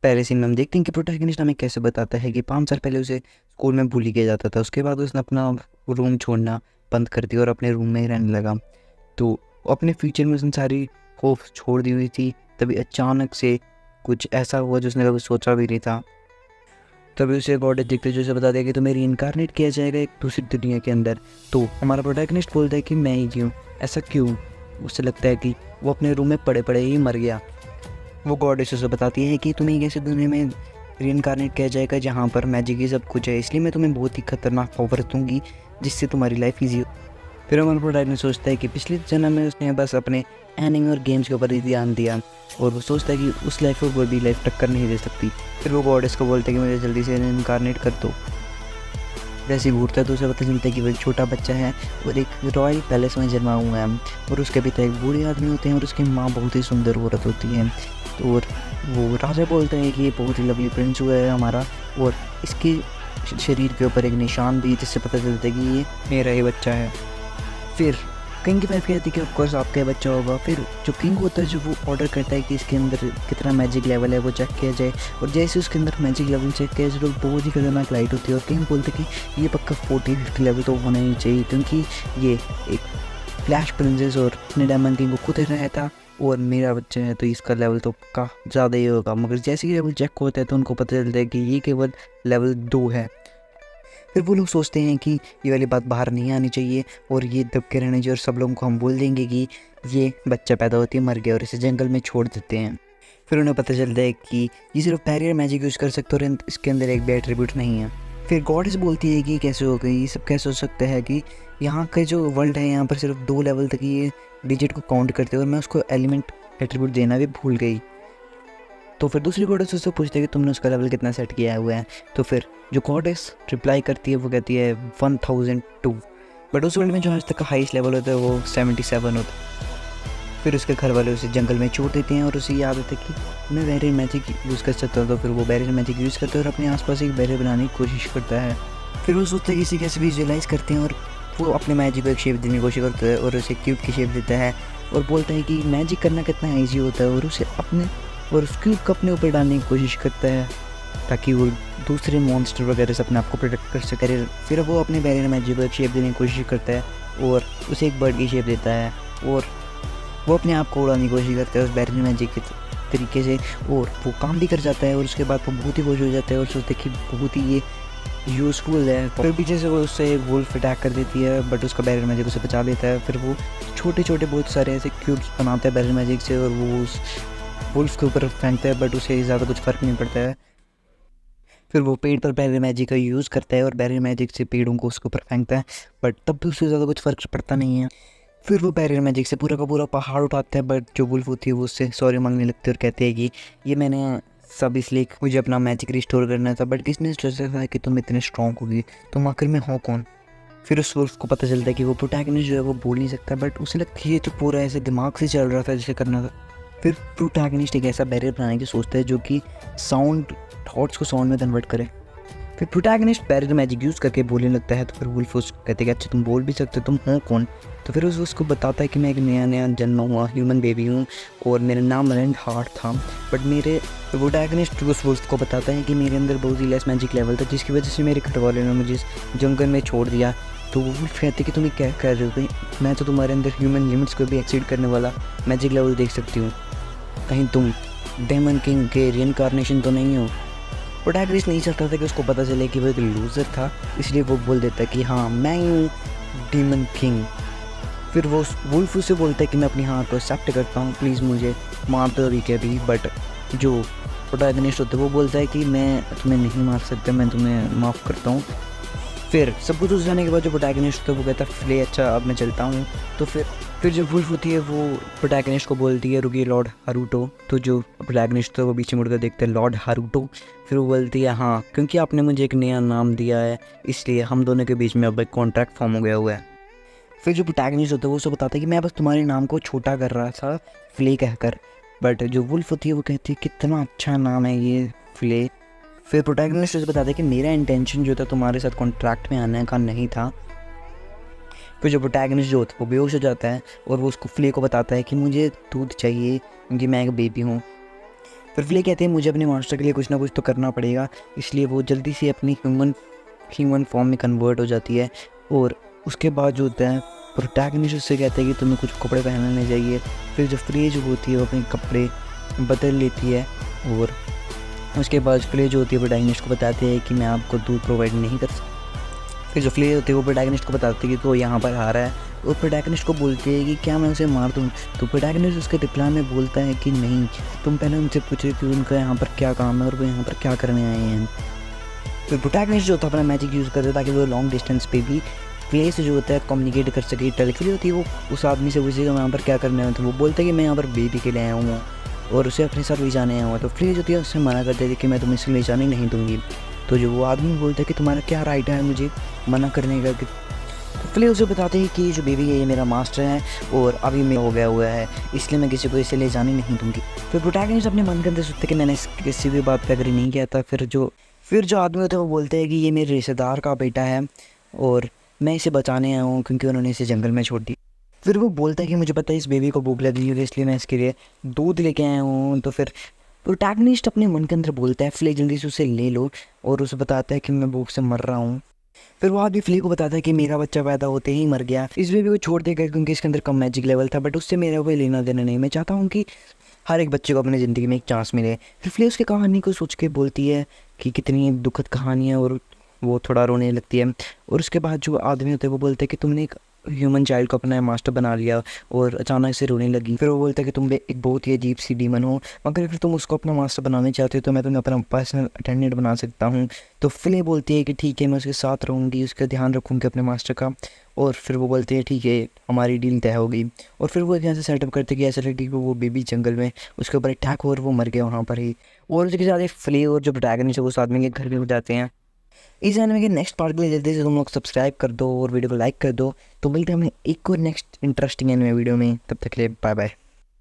पहले सीन में हम देखते हैं कि प्रोटैगनिस्ट हमें कैसे बताता है कि 5 साल पहले उसे स्कूल में bully किया जाता था। उसके बाद उसने अपना रूम छोड़ना बंद कर दिया और अपने रूम में ही रहने लगा। तो अपने फ्यूचर में उसने सारी होप छोड़ दी हुई थी। तभी अचानक से कुछ ऐसा हुआ जो उसने कभी सोचा भी नहीं था। तभी उसे गॉडेस दिखते जो उसे बता दिया कि तुम्हें रीइंकारनेट किया जाएगा एक दूसरी दुनिया के अंदर। तो हमारा प्रोटैगनिस्ट बोलता है कि मैं ही क्यों, ऐसा क्यों? उसे लगता है कि वो अपने रूम में पड़े पड़े ही मर गया। वो गॉडेस उसे बताती है कि तुम्हें एक ऐसी दुनिया में रीइंकारनेट किया जाएगा जहाँ पर मैजिक ही सब कुछ है, इसलिए मैं तुम्हें बहुत ही खतरनाक पावर दूंगी जिससे तुम्हारी लाइफ ईजी हो। फिर हमारा प्रोटैगनिस्ट सोचता है कि पिछले जन्म में उसने बस अपने एनिमे और गेम्स के ऊपर ही ध्यान दिया और वो सोचता है कि उस लाइफ को कोई भी लाइफ टक्कर नहीं दे सकती। फिर वो गॉडेस को बोलता है कि मुझे जल्दी से इनकारनेट कर दो। जैसे ही घूरता है तो उसे पता चलता है कि वो एक छोटा बच्चा है और एक रॉयल पैलेस में जन्मा हुआ है और उसके पिता एक बूढ़े आदमी होते हैं और उसकी माँ बहुत ही सुंदर औरत होती है। तो और वो राजा बोलता है कि ये बहुत ही लवली प्रिंस हुआ है हमारा, और इसके शरीर के ऊपर एक निशान भी, जिससे पता चलता है कि ये मेरा ही बच्चा है। फिर किंग की वाइफ कहती है कि ऑफकोर्स आपका ही बच्चा होगा। फिर जो किंग होता है जो वो ऑर्डर करता है कि इसके अंदर कितना मैजिक लेवल है वो चेक किया जाए, और जैसे उसके अंदर मैजिक लेवल चेक किया जाए तो बहुत ही खतरनाक लाइट होती है। और किंग बोलते हैं कि ये पक्का 40-50 लेवल तो होना ही चाहिए, क्योंकि ये एक फ्लैश प्रिंसेस और अपने डायमंड किंग को खुद रहा था और मेरा बच्चा है तो इसका लेवल तो पक्का ज़्यादा ही होगा। मगर जैसे ही लेवल चेक होता है तो उनको पता चलता है कि ये केवल लेवल 2 है। फिर वो लोग सोचते हैं कि ये वाली बात बाहर नहीं आनी चाहिए और ये दब के रहना चाहिए, और सब लोगों को हम बोल देंगे कि ये बच्चा पैदा होती है मर गया, और इसे जंगल में छोड़ देते हैं। फिर उन्हें पता चलता है कि ये सिर्फ बैरियर मैजिक यूज़ कर सकते और इसके अंदर एक भी एट्रीब्यूट नहीं है। फिर गॉडेस बोलती है कि कैसे हो गई, ये सब कैसे हो सकता है कि यहाँ का जो वर्ल्ड है यहाँ पर सिर्फ 2 लेवल तक ये डिजिट को काउंट करते हैं और मैं उसको एलिमेंट एट्रीब्यूट देना भी भूल गई। तो फिर दूसरी गॉडेस उससे पूछती है कि तुमने उसका लेवल कितना सेट किया हुआ है। तो फिर जो गॉडेस रिप्लाई करती है वो कहती है 1002, बट उस वर्ल्ड में जो आज तक का हाईएस्ट लेवल होता है वो 77 होता है। फिर उसके घर वाले उसे जंगल में छोड़ देते हैं और उसे याद आता है कि मैं बैरियर मैजिक यूज़ कर सकता हूँ। तो फिर वो बैरियर मैजिक यूज़ करता है और अपने आसपास एक बैरियर बनाने की कोशिश करता है। फिर वो सोचता है कि इसे कैसे विजुअलाइज़ करते हैं और वो अपने मैजिक को एक शेप देने की कोशिश करता है और उसे क्यूब की शेप देता है और बोलता है कि मैजिक करना कितना ईजी होता है, और उसे अपने और उस क्यूब को अपने ऊपर डालने की कोशिश करता है ताकि वो दूसरे मॉन्स्टर वगैरह से अपने आप को प्रोटेक्ट कर सके। फिर वो अपने बैरियर मैजिक को एक शेप देने की कोशिश करता है और उसे एक बर्ड की शेप देता है और वो अपने आप को उड़ाने की कोशिश करता है उस बैरियर मैजिक के तरीके से, और वो काम भी कर जाता है। और उसके बाद वो बहुत ही खुश हो जाता है और सोचते कि बहुत ही ये यूज़फुल है। फिर पीछे से वो उससे एक वुल्फ अटैक कर देती है, बट उसका बैरियर मैजिक उसे बचा लेता है। फिर वो छोटे छोटे बहुत सारे ऐसे क्यूब्स बनाता है बैरियर मैजिक से और वो उस वुल्फ के ऊपर फेंकता है, बट उसे ज़्यादा कुछ फ़र्क नहीं पड़ता है। फिर वो पेड़ पर बैरियर मैजिक का यूज़ करता है और बैरियर मैजिक से पेड़ों को उसके ऊपर फेंकता है, बट तब भी उसे ज़्यादा कुछ फ़र्क पड़ता नहीं है। फिर वो बैरियर मैजिक से पूरा का पूरा पहाड़ उठाता है, बट जो वुल्फ होती है वो उससे सॉरी मांगने लगती है और कहती है कि ये मैंने सब इसलिए मुझे अपना मैजिक रिस्टोर करना था, बट किसने सोचा था कि तुम इतने स्ट्रॉन्ग होगी, तुम आखिर में हो कौन? फिर उस वुल्फ को पता चलता है कि वो प्रोटैगनिस्ट जो है वो बोल नहीं सकता, बट उसे लगता है ये तो पूरा ऐसे दिमाग से चल रहा था जैसे करना था। फिर प्रोटैगनिस्ट एक ऐसा बैरियर बनाने की सोचता है जो कि साउंड थॉट्स को साउंड में कन्वर्ट करे। फिर प्रोटैगनिस्ट बैरियर मैजिक यूज़ करके बोलने लगता है। तो फिर वुल्फ उसको कहते हैं कि अच्छा तुम बोल भी सकते हो, तुम हो कौन? तो फिर उसको बताता है कि मैं एक नया जन्मा हुआ ह्यूमन बेबी हूँ और मेरा नाम रेंड हार्ट था, बट मेरे प्रोटैगनिस्ट उस वुल्फ को बताता है कि मेरे अंदर बहुत ही लेस मैजिक लेवल था जिसकी वजह से मेरे घर वाले ने मुझे जंगल में छोड़ दिया। तो वो वुल्फ कहते कि तुम क्या कर रहे हो भाई, मैं तो तुम्हारे अंदर ह्यूमन लिमिट्स को भी एक्सीड करने वाला मैजिक लेवल देख सकती हूँ, कहीं तुम डेमन किंग के रीइंकारनेशन तो नहीं हो? प्रोटैगनिस्ट नहीं चाहता था कि उसको पता चले कि वो एक लूज़र था, इसलिए वो बोल देता है कि हाँ मैं हूँ डेमन किंग। फिर वो वुल्फ उसे बोलता है कि मैं अपनी हार को एक्सेप्ट करता हूँ, प्लीज़ मुझे मार दो अभी के अभी। बट जो प्रोटैगनिस्ट होता है वो बोलता है कि मैं तुम्हें नहीं मार सकता, मैं तुम्हें माफ़ करता हूँ। फिर सब कुछ उस जाने के बाद जो प्रोटैगनिस्ट होता है वो कहता है फ्ले अच्छा अब मैं चलता हूँ। तो फिर जो वुल्फ होती है वो प्रोटैगनिस्ट को बोलती है रुकिए लॉर्ड हारूटो। तो जो प्रोटैगनिस्ट होता है वो पीछे मुड़कर देखते हैं लॉर्ड हारूटो। फिर वो बोलती है हाँ क्योंकि आपने मुझे एक नया नाम दिया है इसलिए हम दोनों के बीच में अब एक कॉन्ट्रैक्ट फॉर्म हो गया हुआ है। फिर जो प्रोटैगनिस्ट होता है वो उसको बताता है कि मैं बस तुम्हारे नाम को छोटा कर रहा था फ्ले कहकर, बट जो वुल्फ होती है वो कहती है कितना अच्छा नाम है ये फ्ले। फिर प्रोटैगनिस्ट उसे बताता है कि मेरा इंटेंशन जो था तुम्हारे साथ कॉन्ट्रैक्ट में आने का नहीं था। फिर जो प्रोटैगनिस्ट जो होता है वो बेहोश हो जाता है और वो उसको फ्ले को बताता है कि मुझे दूध चाहिए क्योंकि मैं एक बेबी हूँ। फिर फ्ले कहते हैं मुझे अपने मास्टर के लिए कुछ ना कुछ तो करना पड़ेगा, इसलिए वो जल्दी से अपनी ह्यूमन फॉर्म में कन्वर्ट हो जाती है। और उसके बाद जो होता है प्रोटैगनिस्ट उससे कहते हैं कि तुम्हें कुछ कपड़े पहनने चाहिए। फिर जो फ्ले जो होती है वो अपने कपड़े बदल लेती है और उसके बाद फ्ले जो होती है प्रोटैगनिस्ट को बताते हैं कि मैं आपको दूध प्रोवाइड नहीं कर सकता। फिर जो फ्ले होती है वो प्रोटैगनिस्ट को बताती है कि वो यहाँ पर आ रहा है और प्रोटैगनिस्ट को बोलती है कि क्या मैं उसे मार दूँ। तो प्रोटैगनिस्ट उसके रिप्लाई में बोलता है कि नहीं, तुम पहले उनसे पूछो कि उनका यहाँ पर क्या काम है और वो यहाँ पर क्या करने आए हैं। फिर प्रोटैगनिस्ट जो होता है अपना मैजिक यूज़ करता है ताकि वो लॉन्ग डिस्टेंस पे भी फ्ले से जो होता है कम्युनिकेट कर सके। टेलीपैथी होती है वो उस आदमी से पूछेगा मैं यहाँ पर क्या करने आया। तो वो बोलता है कि मैं यहाँ पर बेबी के लिए आया हूँ और उसे अपने साथ ले जाने आया हुआ। तो फ्ले जो होती है उससे मना कर देती है कि मैं तुम्हें इसे ले जाने नहीं दूँगी। तो जो वो आदमी बोलता है कि तुम्हारा क्या राइट है मुझे मना करने का। तो फ्ले उसे बताते हैं कि जो बेबी है ये मेरा मास्टर है और अभी मैं हो गया हुआ है, इसलिए मैं किसी को इसे ले जाने नहीं दूँगी। फिर प्रोटैगनिस्ट अपने मन के अंदर सोचते कि मैंने किसी भी बात पर एग्री नहीं किया था। फिर जो आदमी होते हैं वो बोलते हैं कि ये मेरे रिश्तेदार का बेटा है और मैं इसे बचाने आया हूँ क्योंकि उन्होंने इसे जंगल में छोड़ दी। फिर वो बोलता है कि मुझे पता है इस बेबी को भूख लगी है इसलिए मैं इसके लिए दूध लेके आया हूँ। तो फिर प्रोटैगनिस्ट अपने मन के अंदर बोलता है फ्ले जल्दी से उसे ले लो और उसे बताता है कि मैं भूख से मर रहा हूँ। फिर वो आदमी फ्ले को बताता है कि मेरा बच्चा पैदा होते ही मर गया, इस बेबी को छोड़ देगा क्योंकि इसके अंदर कम मैजिक लेवल था, बट उससे मेरा कोई लेना देना नहीं। मैं चाहता हूँ कि हर एक बच्चे को अपनी ज़िंदगी में एक चांस मिले। फिर फ्ले उसकी कहानी को सोच के बोलती है कि कितनी दुखद कहानी है और वो थोड़ा रोने लगती है। और उसके बाद जो आदमी होते हैं वो बोलते हैं कि तुमने एक ह्यूमन चाइल्ड को अपना मास्टर बना लिया और अचानक से रोने लगी। फिर वो बोलता है कि तुम एक बहुत ही अजीब सी डीमन हो, मगर अगर तुम उसको अपना मास्टर बनाना चाहते हो तो मैं तुम्हें अपना पर्सनल अटेंडेंट बना सकता हूँ। तो फ्ले बोलती है कि ठीक है मैं उसके साथ रहूँगी, उसका ध्यान रखूँगी अपने मास्टर का। और फिर वो बोलते हैं ठीक है हमारी डील तय हो गई। और फिर वो यहाँ से सेटअप करते कि ऐसा लगता है कि वो बेबी जंगल में उसके ऊपर अटैक हो और वो मर गया वहाँ पर ही। और उसके साथ फ्ले और जो प्रोटैगनिस्ट है वो उस आदमी के घर भी हो जाते हैं। इस एनिमे के नेक्स्ट पार्ट के लिए जल्दी से तुम लोग सब्सक्राइब कर दो और वीडियो को लाइक कर दो। तो मिलते हैं हमें एक और नेक्स्ट इंटरेस्टिंग एनिमे वीडियो में, तब तक के लिए बाय बाय।